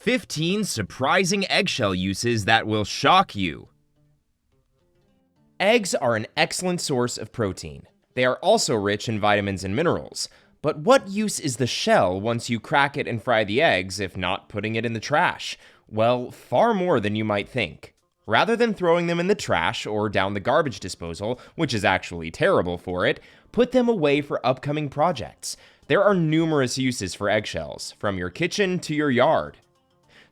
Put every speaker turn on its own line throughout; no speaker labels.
15 surprising eggshell uses that will shock you. Eggs are an excellent source of protein. They are also rich in vitamins and minerals. But what use is the shell once you crack it and fry the eggs, if not putting it in the trash? Well, far more than you might think. Rather than throwing them in the trash or down the garbage disposal, which is actually terrible for it, put them away for upcoming projects. There are numerous uses for eggshells, from your kitchen to your yard.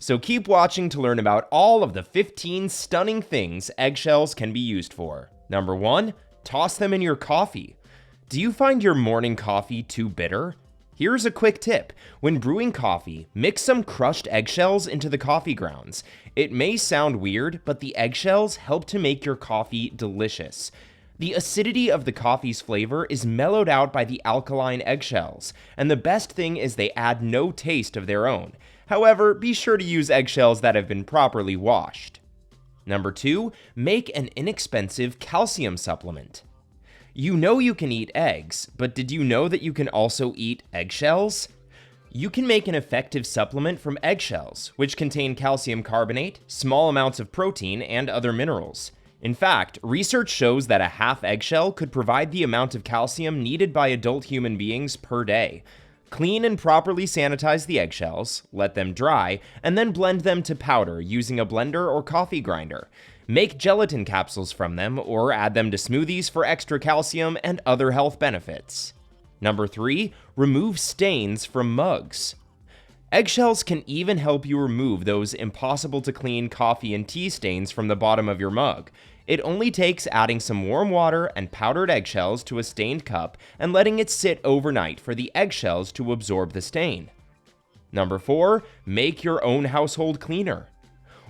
So keep watching to learn about all of the 15 stunning things eggshells can be used for. Number 1, toss them in your coffee. Do you find your morning coffee too bitter? Here's a quick tip. When brewing coffee, mix some crushed eggshells into the coffee grounds. It may sound weird, but the eggshells help to make your coffee delicious. The acidity of the coffee's flavor is mellowed out by the alkaline eggshells, and the best thing is they add no taste of their own. However, be sure to use eggshells that have been properly washed. Number 2, make an inexpensive calcium supplement. You know you can eat eggs, but did you know that you can also eat eggshells? You can make an effective supplement from eggshells, which contain calcium carbonate, small amounts of protein, and other minerals. In fact, research shows that a half eggshell could provide the amount of calcium needed by adult human beings per day. Clean and properly sanitize the eggshells, let them dry, and then blend them to powder using a blender or coffee grinder. Make gelatin capsules from them or add them to smoothies for extra calcium and other health benefits. Number 3, remove stains from mugs. Eggshells can even help you remove those impossible to clean coffee and tea stains from the bottom of your mug. It only takes adding some warm water and powdered eggshells to a stained cup and letting it sit overnight for the eggshells to absorb the stain. Number 4, make your own household cleaner.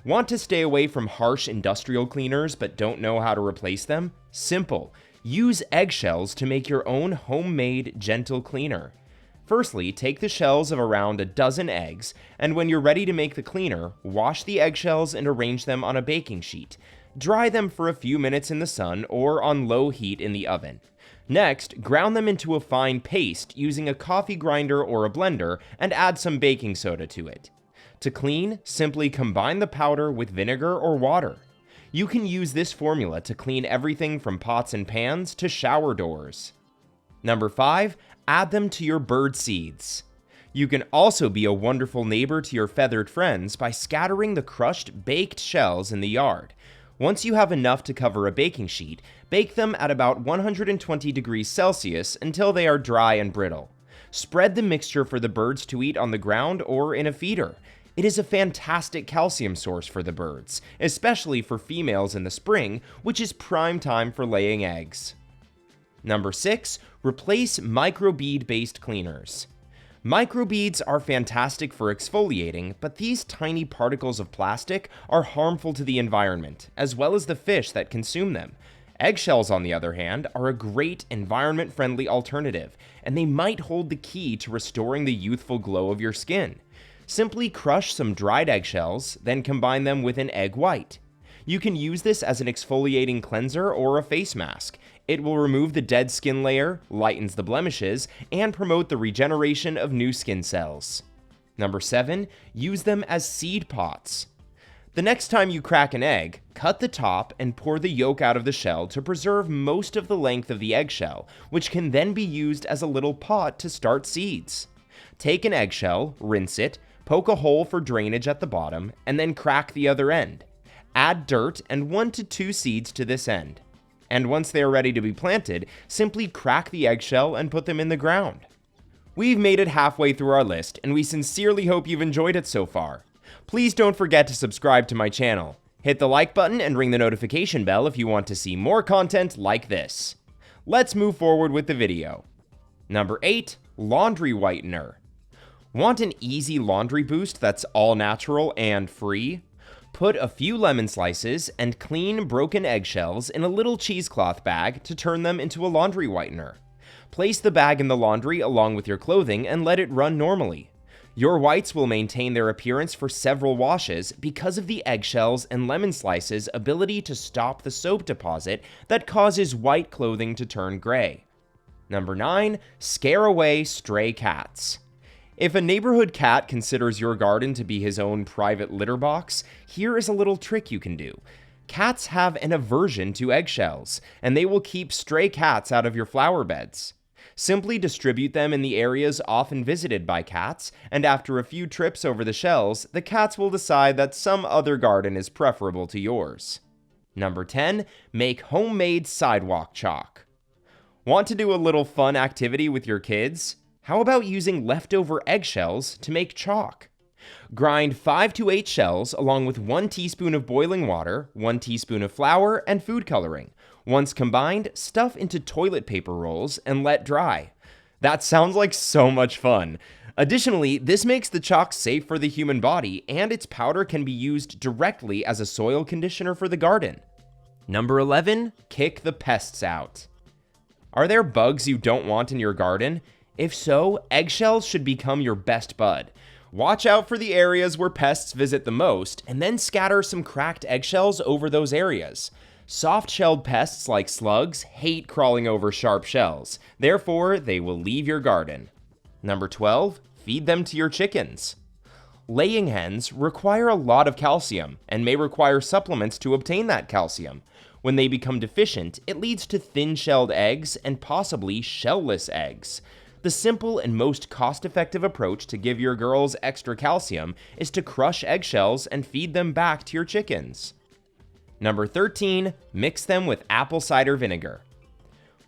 Want to stay away from harsh industrial cleaners but don't know how to replace them? Simple. Use eggshells to make your own homemade gentle cleaner. Firstly, take the shells of around a dozen eggs, and when you're ready to make the cleaner, wash the eggshells and arrange them on a baking sheet. Dry them for a few minutes in the sun or on low heat in the oven. Next, ground them into a fine paste using a coffee grinder or a blender and add some baking soda to it. To clean, simply combine the powder with vinegar or water. You can use this formula to clean everything from pots and pans to shower doors. Number 5, add them to your bird seeds. You can also be a wonderful neighbor to your feathered friends by scattering the crushed baked shells in the yard. Once you have enough to cover a baking sheet, bake them at about 120 degrees Celsius until they are dry and brittle. Spread the mixture for the birds to eat on the ground or in a feeder. It is a fantastic calcium source for the birds, especially for females in the spring, which is prime time for laying eggs. Number 6, replace microbead-based cleaners. Microbeads are fantastic for exfoliating, but these tiny particles of plastic are harmful to the environment, as well as the fish that consume them. Eggshells, on the other hand, are a great environment-friendly alternative, and they might hold the key to restoring the youthful glow of your skin. Simply crush some dried eggshells, then combine them with an egg white. You can use this as an exfoliating cleanser or a face mask. It will remove the dead skin layer, lightens the blemishes, and promote the regeneration of new skin cells. Number 7, use them as seed pots. The next time you crack an egg, cut the top and pour the yolk out of the shell to preserve most of the length of the eggshell, which can then be used as a little pot to start seeds. Take an eggshell, rinse it, poke a hole for drainage at the bottom, and then crack the other end. Add dirt and 1 to 2 seeds to this end. And once they are ready to be planted, simply crack the eggshell and put them in the ground. We've made it halfway through our list, and we sincerely hope you've enjoyed it so far. Please don't forget to subscribe to my channel. Hit the like button and ring the notification bell if you want to see more content like this. Let's move forward with the video. Number 8, laundry whitener. Want an easy laundry boost that's all natural and free? Put a few lemon slices and clean broken eggshells in a little cheesecloth bag to turn them into a laundry whitener. Place the bag in the laundry along with your clothing and let it run normally. Your whites will maintain their appearance for several washes because of the eggshells and lemon slices' ability to stop the soap deposit that causes white clothing to turn gray. Number 9, scare away stray cats. If a neighborhood cat considers your garden to be his own private litter box, here is a little trick you can do. Cats have an aversion to eggshells, and they will keep stray cats out of your flower beds. Simply distribute them in the areas often visited by cats, and after a few trips over the shells, the cats will decide that some other garden is preferable to yours. Number 10, make homemade sidewalk chalk. Want to do a little fun activity with your kids? How about using leftover eggshells to make chalk? Grind 5 to 8 shells along with 1 teaspoon of boiling water, 1 teaspoon of flour, and food coloring. Once combined, stuff into toilet paper rolls and let dry. That sounds like so much fun. Additionally, this makes the chalk safe for the human body, and its powder can be used directly as a soil conditioner for the garden. Number 11, kick the pests out. Are there bugs you don't want in your garden? If so, eggshells should become your best bud. Watch out for the areas where pests visit the most, and then scatter some cracked eggshells over those areas. Soft-shelled pests like slugs hate crawling over sharp shells, therefore they will leave your garden. Number 12, feed them to your chickens. Laying hens require a lot of calcium and may require supplements to obtain that calcium. When they become deficient, it leads to thin-shelled eggs and possibly shellless eggs. The simple and most cost-effective approach to give your girls extra calcium is to crush eggshells and feed them back to your chickens. Number 13, mix them with apple cider vinegar.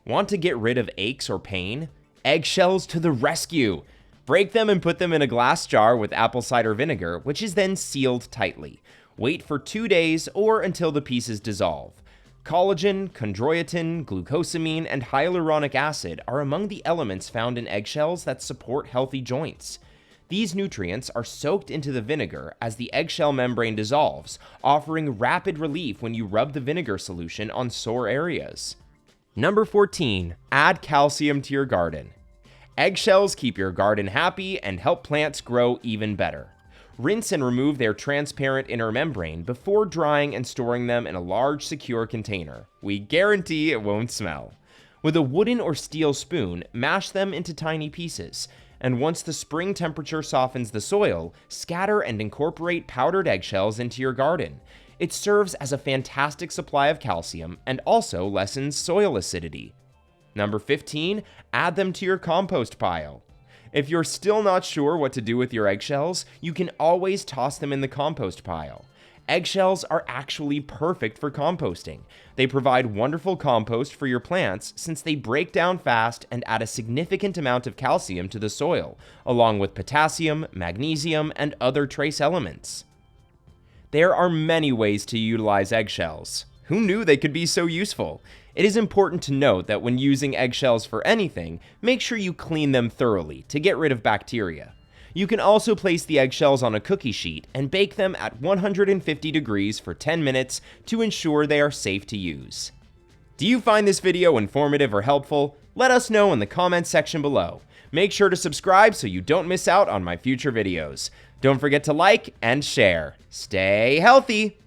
Want to get rid of aches or pain? Eggshells to the rescue! Break them and put them in a glass jar with apple cider vinegar, which is then sealed tightly. Wait for 2 days or until the pieces dissolve. Collagen, chondroitin, glucosamine, and hyaluronic acid are among the elements found in eggshells that support healthy joints. These nutrients are soaked into the vinegar as the eggshell membrane dissolves, offering rapid relief when you rub the vinegar solution on sore areas. Number 14, add calcium to your garden. Eggshells keep your garden happy and help plants grow even better. Rinse and remove their transparent inner membrane before drying and storing them in a large, secure container. We guarantee it won't smell. With a wooden or steel spoon, mash them into tiny pieces, and once the spring temperature softens the soil, scatter and incorporate powdered eggshells into your garden. It serves as a fantastic supply of calcium and also lessens soil acidity. Number 15, add them to your compost pile. If you're still not sure what to do with your eggshells, you can always toss them in the compost pile. Eggshells are actually perfect for composting. They provide wonderful compost for your plants since they break down fast and add a significant amount of calcium to the soil, along with potassium, magnesium, and other trace elements. There are many ways to utilize eggshells. Who knew they could be so useful? It is important to note that when using eggshells for anything, make sure you clean them thoroughly to get rid of bacteria. You can also place the eggshells on a cookie sheet and bake them at 150 degrees for 10 minutes to ensure they are safe to use. Do you find this video informative or helpful? Let us know in the comments section below. Make sure to subscribe so you don't miss out on my future videos. Don't forget to like and share. Stay healthy!